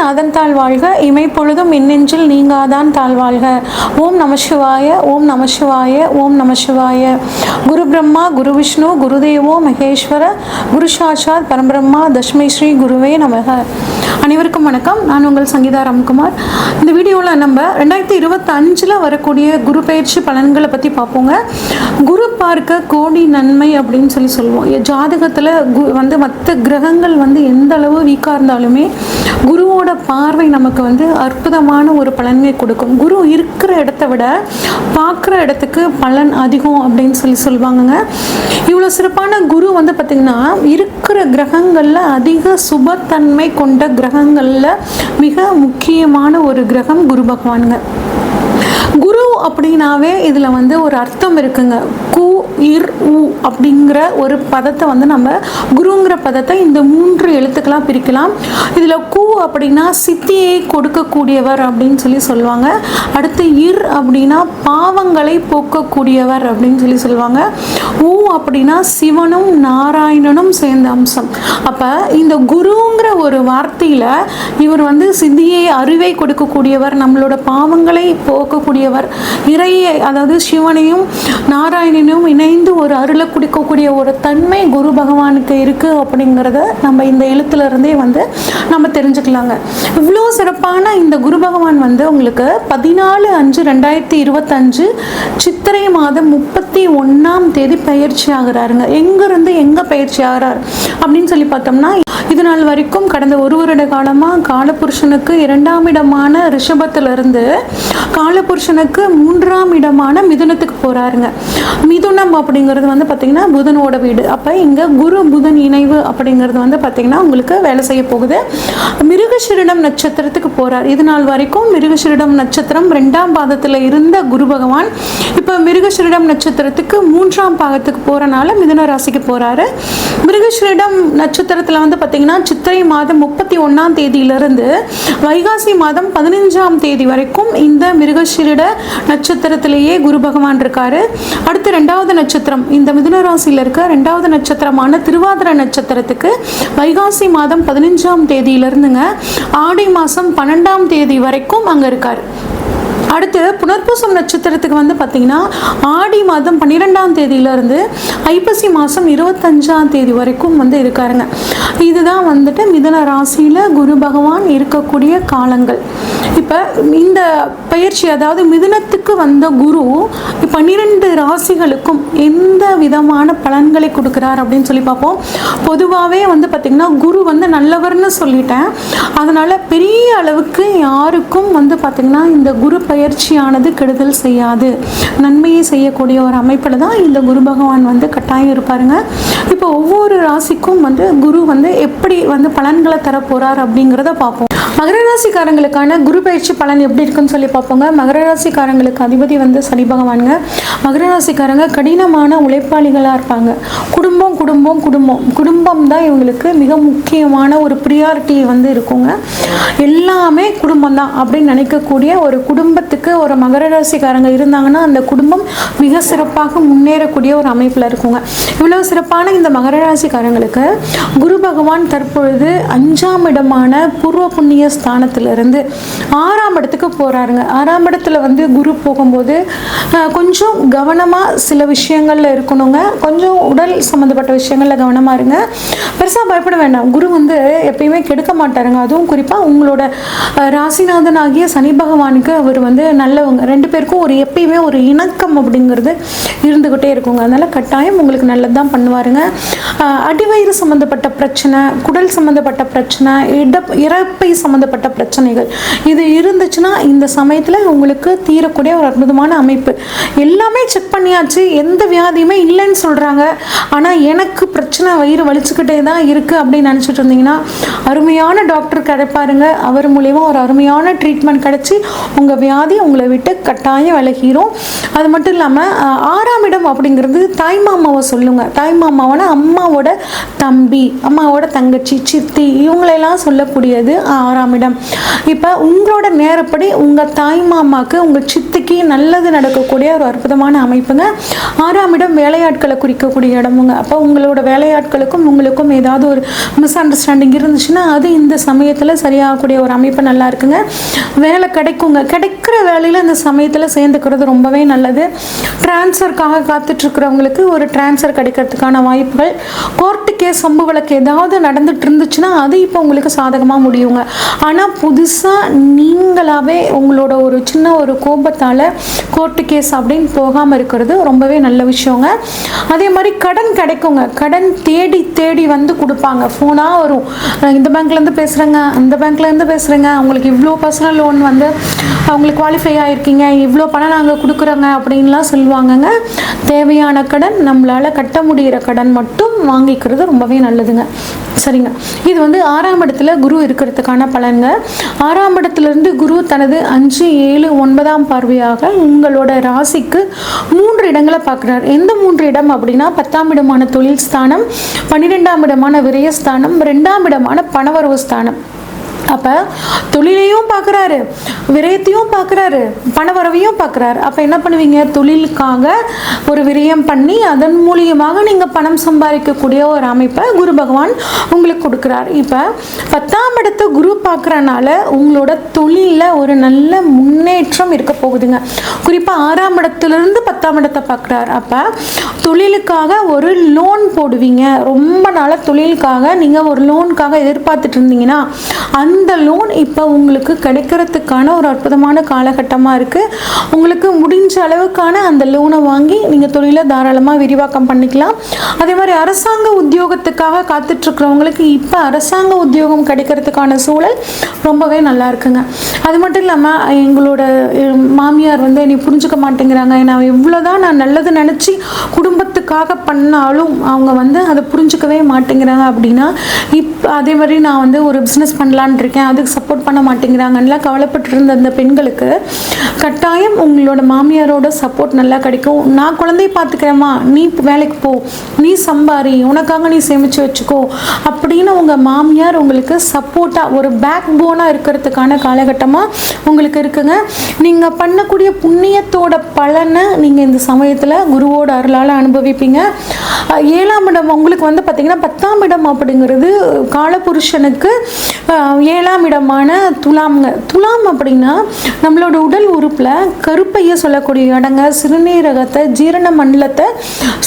அதன் தாழ் வாழ்க, இமைப்பொழுதும் மின்னெஞ்சில் நீங்காதான் தாழ் வாழ்க. ஓம் நம சிவாய, ஓம் நம சிவாய, ஓம் நம சிவாய. குரு பிரம்மா குரு விஷ்ணு குருதேவோ மகேஸ்வர, குரு சாட்சாத் பரபிரம்மா தஸ்மை ஸ்ரீ குருவே நமக. அனைவருக்கும் வணக்கம். நான் உங்கள் சங்கீதா ராம்குமார். இந்த வீடியோவில் நம்ம 2025 வரக்கூடிய குரு பயிற்சி பலன்களை பற்றி பார்ப்போங்க. குரு பார்க்க கோடி நன்மை அப்படின்னு சொல்லுவோம். ஜாதகத்தில் மற்ற கிரகங்கள் எந்த அளவு வீக்காக இருந்தாலுமே குருவோட பார்வை நமக்கு அற்புதமான ஒரு பலன்களை கொடுக்கும். குரு இருக்கிற இடத்த விட பார்க்குற இடத்துக்கு பலன் அதிகம் அப்படின்னு சொல்லுவாங்கங்க. இவ்வளோ சிறப்பான குரு பார்த்திங்கன்னா இருக்கிற கிரகங்களில் அதிக சுபத்தன்மை கொண்ட கிரகங்களில் மிக முக்கியமான ஒரு கிரகம் குரு பகவானுங்க. குரு அப்படின்னாவே இதில் ஒரு அர்த்தம் இருக்குங்க. கு இர் உ அப்படிங்கிற ஒரு பதத்தை நம்ம குருங்கிற பதத்தை இந்த 3 எழுத்துக்களாக பிரிக்கலாம். இதில் கு அப்படின்னா சித்தியை கொடுக்கக்கூடியவர் அப்படின்னு சொல்லுவாங்க. அடுத்து இர் அப்படின்னா பாவங்களை போக்கக்கூடியவர் அப்படின்னு சொல்லுவாங்க. உ அப்படின்னா சிவனும் நாராயணனும் சேர்ந்த அம்சம். அப்போ இந்த குருங்கிற ஒரு வார்த்தையில் இவர் சித்தியை அறிவை கொடுக்கக்கூடியவர், நம்மளோட பாவங்களை போக்கக்கூடியவர், இறையை அதாவது சிவனையும் நாராயணனையும் இணைந்து ஒரு அருளை கொடுக்கக்கூடிய ஒரு தன்மை குரு பகவானுக்கு இருக்குது அப்படிங்கிறத நம்ம இந்த எழுத்துலேருந்தே நம்ம தெரிஞ்சுக்கலாங்க. இவ்வளோ சிறப்பான இந்த குரு பகவான் உங்களுக்கு 14/5/2025 சித்திரை மாதம் 31ஆம் தேதி பயிற்சி ஆகிறாருங்க. எங்கேருந்து எங்கே பயிற்சி ஆகிறார் அப்படின்னு பார்த்தோம்னா, இது நாள் வரைக்கும் கடந்த 1 வருட காலமாக காலபுருஷனுக்கு 2ஆம் இடமான ரிஷபத்திலிருந்து காலபுருஷனுக்கு 3ஆம் இடமான மிதுனத்துக்கு போகிறாருங்க. மிதுனம் அப்படிங்கிறது பார்த்திங்கன்னா புதனோட வீடு. அப்போ இங்கே குரு புதன் இணைவு அப்படிங்கிறது பார்த்திங்கன்னா உங்களுக்கு வேலை செய்ய போகுது. மிருகசீரிடம் நட்சத்திரத்துக்கு போகிறார். இது நாள் வரைக்கும் மிருகசீரிடம் நட்சத்திரம் 2ஆம் பாதத்தில் இருந்த குரு பகவான் இப்போ மிருகசீரிடம் நட்சத்திரத்துக்கு 3ஆம் பாகத்துக்கு போகிறனால மிதுன ராசிக்கு போகிறாரு. மிருகசீரிடம் நட்சத்திரத்தில் பார்த்திங்கன்னா சித்திரை மாதம் 31ஆம் தேதியிலிருந்து வைகாசி மாதம் 15ஆம் தேதி வரைக்கும் இந்த மிருகசீரிட நட்சத்திரத்திலேயே குரு பகவான் இருக்காரு. அடுத்து 2வது நட்சத்திரம், இந்த மிதுன ராசியில் இருக்க 2வது நட்சத்திரமான திருவாதிரை நட்சத்திரத்துக்கு வைகாசி மாதம் 15ஆம் தேதியிலிருந்துங்க ஆடி மாதம் 12ஆம் தேதி வரைக்கும் அங்கே இருக்கார். அடுத்து புனர்பூசம் நட்சத்திரத்துக்கு பார்த்தீங்கன்னா ஆடி மாதம் 12ஆம் தேதியிலிருந்து ஐப்பசி மாதம் 25ஆம் தேதி வரைக்கும் இருக்காருங்க. இதுதான் மிதுன ராசியில் குரு பகவான் இருக்கக்கூடிய காலங்கள். இப்போ இந்த பயிற்சி அதாவது மிதுனத்துக்கு வந்த குரு 12 ராசிகளுக்கும் எந்த விதமான பலன்களை கொடுக்குறார் அப்படின்னு பார்ப்போம். பொதுவாகவே பார்த்திங்கன்னா குரு நல்லவர்னு சொல்லிட்டேன். அதனால் பெரிய அளவுக்கு யாருக்கும் பார்த்திங்கன்னா இந்த குரு பயிற்சியானது கெடுதல் செய்யாது, நன்மையை செய்யக்கூடிய ஒரு அமைப்பில் தான் இந்த குரு பகவான் கட்டாயம் இருப்பாருங்க. இப்போ ஒவ்வொரு ராசிக்கும் குரு எப்படி பலன்களை தர போகிறார் அப்படிங்கிறத பார்ப்போம். மகர ராசிக்காரங்களுக்கான குரு பயிற்சி பலன் எப்படி இருக்குன்னு சொல்லி பார்ப்போங்க. மகர ராசிக்காரங்களுக்கு அதிபதி சனி பகவானுங்க. மகர ராசிக்காரங்க கடினமான உழைப்பாளிகளாக இருப்பாங்க. குடும்பம் குடும்பம் குடும்பம் குடும்பம் தான் இவங்களுக்கு மிக முக்கியமான ஒரு ப்ரியாரிட்டி இருக்குங்க. எல்லாமே குடும்பம் தான் அப்படின்னு நினைக்கக்கூடிய ஒரு குடும்பத்துக்கு ஒரு மகர ராசிக்காரங்க இருந்தாங்கன்னா அந்த குடும்பம் மிக சிறப்பாக முன்னேறக்கூடிய ஒரு அமைப்பில் இருக்குங்க. இவ்வளோ சிறப்பான இந்த மகர ராசிக்காரங்களுக்கு குரு பகவான் தற்பொழுது 5ஆம் இடமான பூர்வ புண்ணிய ஸ்தானத்திலிருந்து 6ஆம் இடத்துக்கு போகிறாருங்க. 6ஆம் இடத்துல குரு போகும்போது கொஞ்சம் கவனமாக சில விஷயங்களில் இருக்கணுங்க. கொஞ்சம் உடல் சம்மந்தப்பட்ட விஷயங்களில் கவனமாக இருங்க. பெருசாக பயப்பட வேண்டாம். குரு எப்பயுமே கெடுக்க மாட்டாருங்க. அதுவும் குறிப்பாக உங்களோட ராசிநாதன் ஆகிய சனி பகவானுக்கு அவர் நல்லவங்க. 2 பேருக்கும் எப்பயுமே ஒரு இணக்கம் அப்படிங்கிறது இருந்துக்கிட்டே இருக்குங்க. அதனால் கட்டாயம் உங்களுக்கு நல்லது தான் பண்ணுவாருங்க. அடிவயிறு சம்மந்தப்பட்ட பிரச்சனை, குடல் சம்மந்தப்பட்ட பிரச்சனை, இறப்பை சம்மந்தப்பட்ட பிரச்சனைகள் இது இருந்துச்சுன்னா இந்த சமயத்தில் உங்களுக்கு தீரக்கூடிய ஒரு அற்புதமான அமைப்பு. எல்லாமே செக் பண்ணியாச்சு, எந்த வியாதியுமே இல்லைன்னு சொல்கிறாங்க, ஆனால் எனக்கு பிரச்சனை வயிறு வலிச்சுக்கிட்டே தான் இருக்குது அப்படின்னு நினச்சிட்டு இருந்தீங்கன்னா அருமையான டாக்டர் கிடைப்பாருங்க. அவர் மூலயமா ஒரு அருமையான ட்ரீட்மெண்ட் கிடச்சி உங்கள் வியாதி உங்களை விட்டு கட்டாயம் விலகிரும். அது மட்டும் இல்லாமல் 6ஆம் இடம் அப்படிங்கிறது தாய்மாமாவை சொல்லுங்க. தாய்மாமாவான அம்மாவோட தம்பி, அம்மாவோட தங்கச்சி, சித்தி இவங்களெல்லாம் சொல்லக்கூடியது 6ஆம் 6ஆம் இடம். இப்போ உங்களோட நேரப்படி உங்கள் தாய் மாமாவுக்கு உங்கள் சித்திக்கு நல்லது நடக்கக்கூடிய ஒரு அற்புதமான அமைப்புங்க. 6ஆம் இடம் வேலையாட்களை குறிக்கக்கூடிய இடமுங்க. அப்போ உங்களோட வேலையாட்களுக்கும் உங்களுக்கும் ஏதாவது ஒரு மிஸ் அண்டர்ஸ்டாண்டிங் இருந்துச்சுன்னா அது இந்த சமயத்தில் சரியாகக்கூடிய ஒரு அமைப்பு நல்லா இருக்குங்க. வேலை கிடைக்குங்க. கிடைக்கிற வேலையில் இந்த சமயத்தில் சேர்ந்துக்கிறது ரொம்பவே நல்லது. டிரான்ஸ்ஃபருக்காக காத்துட்ருக்கிறவங்களுக்கு ஒரு டிரான்ஸ்ஃபர் கிடைக்கிறதுக்கான வாய்ப்புகள். கோர்ட்டு கேஸ் சம்பு வழக்கு ஏதாவது நடந்துட்டு இருந்துச்சுன்னா அது இப்போ உங்களுக்கு சாதகமாக முடியுங்க. ஆனால் புதுசாக நீங்களாகவே உங்களோட ஒரு சின்ன ஒரு கோபத்தால் கோர்ட்டு கேஸ் அப்படின்னு போகாமல் இருக்கிறது ரொம்பவே நல்ல விஷயங்க. அதே மாதிரி கடன் கிடைக்குங்க. கடன் தேடி தேடி வந்து கொடுப்பாங்க. ஃபோனாக வரும், இந்த பேங்க்லேருந்து பேசுகிறேங்க, அந்த பேங்க்லேருந்து பேசுகிறேங்க, அவங்களுக்கு இவ்வளோ பர்சனல் லோன் வந்து அவங்களுக்கு குவாலிஃபை ஆகிருக்கீங்க, இவ்வளோ பணம் நாங்கள் கொடுக்குறோங்க அப்படின்லாம் சொல்லுவாங்கங்க. தேவையான கடன், நம்மளால் கட்ட முடிகிற கடன் மட்டும் வாங்கிக்கிறது ரொம்பவே நல்லதுங்க. சரிங்க. இது வந்து 6ஆம் இடத்துல குரு இருக்கிறதுக்கான பலன்க. 6ஆம் இடத்துலேருந்து குரு தனது 5, 7, 9ஆம் பார்வையாக உங்களோட ராசிக்கு 3 இடங்களை பார்க்குறாரு. எந்த 3 இடம் அப்படின்னா 10ஆம் இடமான தொழில் ஸ்தானம், 12ஆம் இடமான விரயஸ்தானம், 2ஆம் இடமான பணவரவு ஸ்தானம். அப்போ தொழிலையும் பார்க்குறாரு, விரயத்தையும் பார்க்குறாரு, பணவரவையும் பார்க்குறாரு. அப்போ என்ன பண்ணுவீங்க? தொழிலுக்காக ஒரு விரயம் பண்ணி அதன் மூலியமாக நீங்கள் பணம் சம்பாதிக்கக்கூடிய ஒரு அமைப்பை குரு பகவான் உங்களுக்கு கொடுக்குறார். இப்போ 10ஆம் இடத்தை குரு பார்க்குறனால உங்களோட தொழிலில் ஒரு நல்ல முன்னேற்றம் இருக்க போகுதுங்க. குறிப்பாக 6ஆம் இடத்துலேருந்து 10ஆம் இடத்தை பார்க்குறாரு. அப்போ தொழிலுக்காக ஒரு லோன் போடுவீங்க. ரொம்ப நாளாக தொழிலுக்காக நீங்கள் ஒரு லோனுக்காக எதிர்பார்த்துட்டு இருந்தீங்கன்னா அந்த லோன் இப்போ உங்களுக்கு கிடைக்கிறதுக்கான ஒரு அற்புதமான காலகட்டமாக இருக்குது. உங்களுக்கு முடிஞ்ச அளவுக்கான அந்த லோனை வாங்கி நீங்கள் தொழிலை தாராளமாக விரிவாக்கம் பண்ணிக்கலாம். அதே மாதிரி அரசாங்க உத்தியோகத்துக்காக காத்துட்ருக்கிறவங்களுக்கு இப்போ அரசாங்க உத்தியோகம் கிடைக்கிறதுக்கான சூழல் ரொம்பவே நல்லா இருக்குங்க. அது மட்டும் இல்லாமல் எங்களோட மாமியார் வந்து என்னை புரிஞ்சுக்க மாட்டேங்கிறாங்க, நான் எவ்வளோதான் நான் நல்லது நினச்சி குடும்பத்துக்காக பண்ணாலும் அவங்க வந்து அதை புரிஞ்சுக்கவே மாட்டேங்கிறாங்க அப்படின்னா அதே மாதிரி நான் வந்து ஒரு பிஸ்னஸ் பண்ணலான் இருக்கேன், அதுக்கு சப்போர்ட் பண்ண மாட்டேங்கிறாங்கலாம் கவலைப்பட்டு இருந்த அந்த பெண்களுக்கு கட்டாயம் உங்களோட மாமியாரோட சப்போர்ட் நல்லா கிடைக்கும். நான் குழந்தைய பார்த்துக்கிறேம்மா, நீ வேலைக்கு போ, நீ சம்பாரி, உனக்காக நீ சேமித்து வச்சுக்கோ அப்படின்னு உங்கள் மாமியார் உங்களுக்கு சப்போர்ட்டாக ஒரு பேக் போனாக இருக்கிறதுக்கான காலகட்டமாக உங்களுக்கு இருக்குங்க. நீங்கள் பண்ணக்கூடிய புண்ணியத்தோட பலனை நீங்கள் இந்த சமயத்தில் குருவோட அருளால் அனுபவிப்பீங்க. 7ஆம் இடம் உங்களுக்கு வந்து பார்த்திங்கன்னா 10ஆம் இடம் அப்படிங்கிறது காலபுருஷனுக்கு 7ஆம் இடமான துலாம்ங்க. துலாம் அப்படின்னா நம்மளோட உடல் உறுப்பில் கருப்பையை சொல்லக்கூடிய இடங்க, சிறுநீரகத்தை, ஜீரண மண்டலத்தை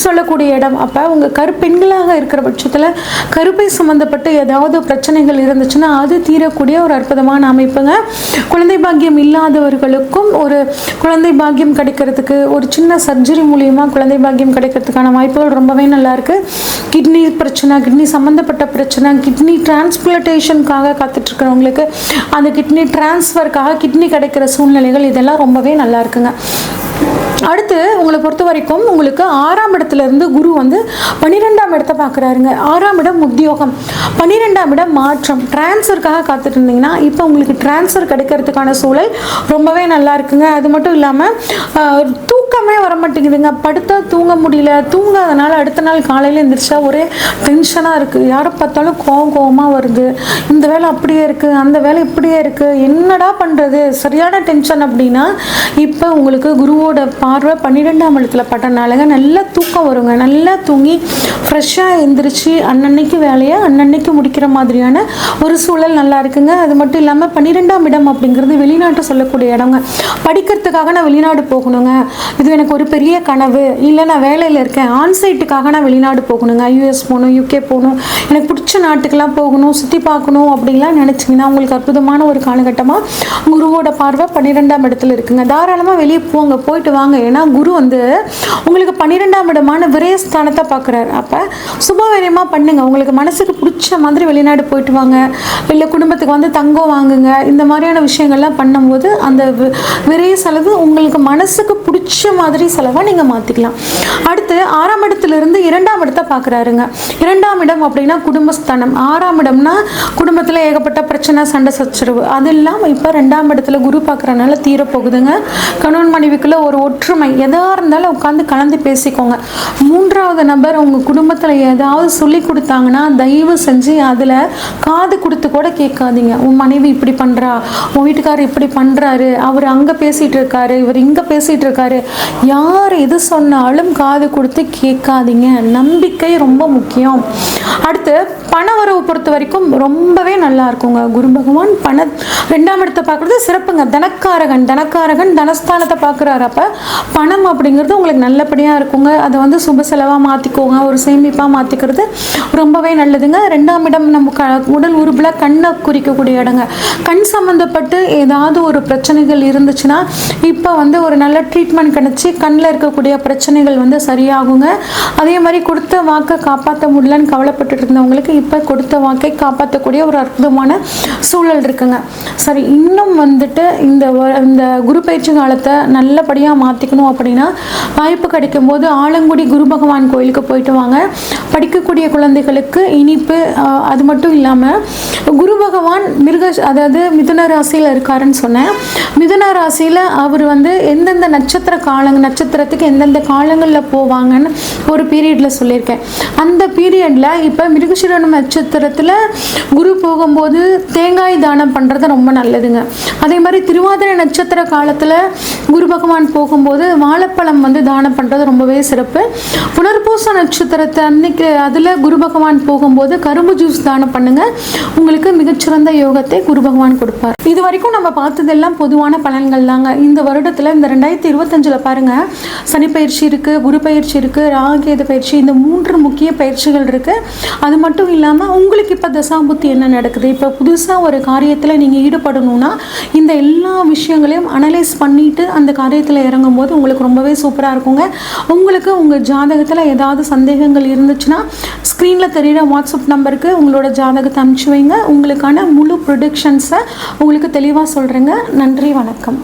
சொல்லக்கூடிய இடம். அப்போ உங்கள் கருப்பெண்களாக இருக்கிற பட்சத்தில் கருப்பை சம்மந்தப்பட்டு ஏதாவது பிரச்சனைகள் இருந்துச்சுன்னா அது தீரக்கூடிய ஒரு அற்புதமான அமைப்புங்க. குழந்தை பாக்கியம் இல்லாதவர்களுக்கும் ஒரு குழந்தை பாக்கியம் கிடைக்கிறதுக்கு ஒரு சின்ன சர்ஜரி மூலியமாக குழந்தை பாக்கியம் கிடைக்கிறதுக்கான வாய்ப்புகள் ரொம்பவே நல்லா இருக்கு. கிட்னி பிரச்சனை, கிட்னி சம்மந்தப்பட்ட பிரச்சனை, கிட்னி டிரான்ஸ்பிளான்டேஷனுக்காக காத்துட்ருக்கிறவங்களுக்கு அந்த கிட்னி டிரான்ஸ்ஃபருக்காக கிட்னி கிடைக்கிற சூழ்நிலைகள் இதெல்லாம் ரொம்பவே நல்லா இருக்குங்க. அடுத்து உங்களை பொறுத்த வரைக்கும் உங்களுக்கு 6ஆம் இடத்துலேருந்து குரு வந்து 12ஆம் இடத்தை பார்க்குறாருங்க. 6ஆம் இடம் உத்தியோகம், 12ஆம் இடம் மாற்றம். டிரான்ஸ்ஃபருக்காக காத்துட்டு இருந்தீங்கன்னா இப்போ உங்களுக்கு டிரான்ஸ்ஃபர் கிடைக்கிறதுக்கான சூழல் ரொம்பவே நல்லா இருக்குங்க. அது மட்டும் இல்லாமல் தூக்கமே வர மாட்டேங்குதுங்க. படுத்தா தூங்க முடியல, தூங்காதனால அடுத்த நாள் காலையில் எழுந்திரிச்சா ஒரே டென்ஷனாக இருக்குது. யாரை பார்த்தாலும் கோவமாக வருது, இந்த வேலை அப்படியே இருக்குது, அந்த வேலை இப்படியே இருக்குது, என்னடா பண்ணுறது, சரியான டென்ஷன் அப்படின்னா இப்போ உங்களுக்கு குருவோட பார்வை 12ஆம் இடத்துல பட்டனாலங்க நல்லா தூக்கம் வருங்க. நல்லா தூங்கி ஃப்ரெஷ்ஷாக எந்திரிச்சு அன்னன்னைக்கு வேலையை அன்னன்னைக்கு முடிக்கிற மாதிரியான ஒரு சூழல் நல்லா இருக்குங்க. அது மட்டும் இல்லாமல் 12ஆம் இடம் அப்படிங்கிறது வெளிநாட்டை சொல்லக்கூடிய இடங்க. படிக்கிறதுக்காக நான் வெளிநாடு போகணுங்க, இது எனக்கு ஒரு பெரிய கனவு, இல்லை நான் வேலையில் இருக்கேன், ஆன்சைட்டுக்காக நான் வெளிநாடு போகணுங்க, யூஎஸ் போகணும், யூகே போகணும், எனக்கு பிடிச்ச நாட்டுக்கெல்லாம் போகணும், சுற்றி பார்க்கணும் அப்படின்லாம் நினச்சிங்கன்னா உங்களுக்கு அற்புதமான ஒரு காலகட்டமாக குருவோட பார்வை 12ஆம் இடத்துல இருக்குங்க. தாராளமாக வெளியே போங்க, போயிட்டு வாங்க. ஏன்னா குரு வந்து உங்களுக்கு 12ஆம் இடமான விரயஸ்தானத்தை பார்க்குறாரு. அப்போ சுபவீரியமாக பண்ணுங்க. உங்களுக்கு மனசுக்கு பிடிச்ச மாதிரி வெளிநாடு போயிட்டு வாங்க, இல்லை குடும்பத்துக்கு வந்து தங்கம் வாங்குங்க. இந்த மாதிரியான விஷயங்கள்லாம் பண்ணும்போது அந்த விரைய செலவு உங்களுக்கு மனசுக்கு பிடிச்ச மாதிரி செலவாக நீங்கள் மாற்றிக்கலாம். அடுத்து 6ஆம் இடத்துலேருந்து 2ஆம் இடத்தை பார்க்குறாருங்க. 2ஆம் இடம் அப்படின்னா குடும்பஸ்தானம். 6ஆம் இடம்னா குடும்பத்தில் ஏகப்பட்ட பிரச்சனை, சண்டை சச்சரவு, அதெல்லாம் இப்போ 2ஆம் இடத்துல குரு பார்க்குறனால தீரப்போகுதுங்க. கணவன் மனைவிக்குள்ள ஒரு ஒற்றுமை எதாக இருந்தாலும் உட்காந்து கலந்து பேசிக்கோங்க. 3வது நபர் உங்கள் குடும்பத்தில் ஏதாவது சொல்லி கொடுத்தாங்கன்னா தயவு செஞ்சு அதில் காது கொடுத்து கூட கேட்காதீங்க. உன் மனைவி இப்படி பண்ணுறா, உன் வீட்டுக்காரர் இப்படி பண்ணுறாரு, அவர் அங்கே பேசிகிட்டு இருக்காரு, இவர் இங்கே பேசிகிட்டு இருக்காரு, யார் எது சொன்னாலும் காது கொடுத்து கேட்காதீங்க. நம்பிக்கை ரொம்ப முக்கியம். அடுத்து பணவரவு பொறுத்த வரைக்கும் ரொம்பவே நல்லா இருக்குங்க. குரு பகவான் 2ஆம் இடத்தை பார்க்குறது சிறப்புங்க. தனக்காரகன் தனஸ்தானத்தை பார்க்குறாரு. அப்போ பணம் அப்படிங்கிறது உங்களுக்கு நல்லபடியாக இருக்குங்க. அதை வந்து சுப செலவாக மாற்றிக்கோங்க, ஒரு சேமிப்பாக மாற்றிக்கிறது ரொம்பவே நல்லதுங்க. 2ஆம் இடம் நம்ம உடல் உறுப்பில் கண்ணை குறிக்கக்கூடிய இடங்க. கண் சம்மந்தப்பட்டு ஏதாவது ஒரு பிரச்சனைகள் இருந்துச்சுன்னா இப்போ வந்து ஒரு நல்ல ட்ரீட்மெண்ட் கிடச்சி கண்ணில் இருக்கக்கூடிய பிரச்சனைகள் வந்து சரியாகுங்க. அதே மாதிரி கொடுத்த வாக்கை காப்பாற்ற முடியலன்னு கவலைப்பட்டு இருந்தவங்களுக்கு இப்போ கொடுத்த வாக்கை காப்பாற்றக்கூடிய ஒரு அற்புதமான சூழல் இருக்குங்க. சரி, இன்னும் வந்துட்டு இந்த குரு பயிற்சி காலத்தை நல்லபடியாக மாற்றிக்கணும் அப்படின்னா வாய்ப்பு கிடைக்கும் போது ஆலங்குடி குரு பகவான் கோயிலுக்கு போயிட்டு வாங்க. படிக்கக்கூடிய குழந்தைகளுக்கு இனிப்பு. அது மட்டும் இல்லாமல் குரு பகவான் அதாவது மிதுன ராசியில் இருக்காருன்னு சொன்னேன். மிதுன ராசியில் அவர் வந்து எந்தெந்த நட்சத்திரத்துக்கு எந்தெந்த காலங்களில் போவாங்கன்னு ஒரு பீரியடில் சொல்லியிருக்கேன். அந்த பீரியடில் இப்போ மிருகசீரிடம் நட்சத்திரத்தில் குரு போகும்போது தேங்காய் தானம் பண்ணுறது ரொம்ப நல்லதுங்க. அதே மாதிரி திருவாதிரை நட்சத்திர காலத்தில் குரு பகவான் போகும்போது வாழைப்பழம் வந்து தானம் பண்ணுறது ரொம்பவே சிறப்பு. புனர்பூச நட்சத்திரத்தை அன்னைக்கு அதில் குரு பகவான் போகும்போது கரும்பு ஜூஸ் தானம் பண்ணுங்க. உங்களுக்கு மிகச்சிறந்த யோகத்தை குரு பகவான் கொடுப்பார். இது வரைக்கும் நம்ம பார்த்ததெல்லாம் பொதுவான பலன்கள் தாங்க. இந்த வருடத்தில் இந்த 2025 பாருங்க, சனி பயிற்சி இருக்கு, குரு பயிற்சி இருக்கு, ராகேது பயிற்சி, இந்த 3 முக்கிய பயிற்சிகள் இருக்கு. அது மட்டும் இல்லாமல் உங்களுக்கு இப்போ தசாபுத்தி என்ன நடக்குது, இப்போ புதுசாக ஒரு காரியத்தில் நீங்கள் ஈடுபடணும்னா இந்த எல்லா விஷயங்களையும் அனலைஸ் பண்ணிட்டு அந்த காரியத்தில் இறங்கும் போது உங்களுக்கு ரொம்பவே சூப்பராக இருக்குங்க. உங்களுக்கு உங்கள் ஜாதகத்தில் ஏதாவது சந்தேகங்கள் இருந்துச்சுன்னா ஸ்க்ரீனில் தெரிகிற வாட்ஸ்அப் நம்பருக்கு உங்களோட ஜாதகத்தை அனுப்பிச்சு வைங்க. உங்களுக்கான முழு ப்ரொடிக்ஷன்ஸை உங்களுக்கு தெளிவாக சொல்கிறேங்க. நன்றி, வணக்கம்.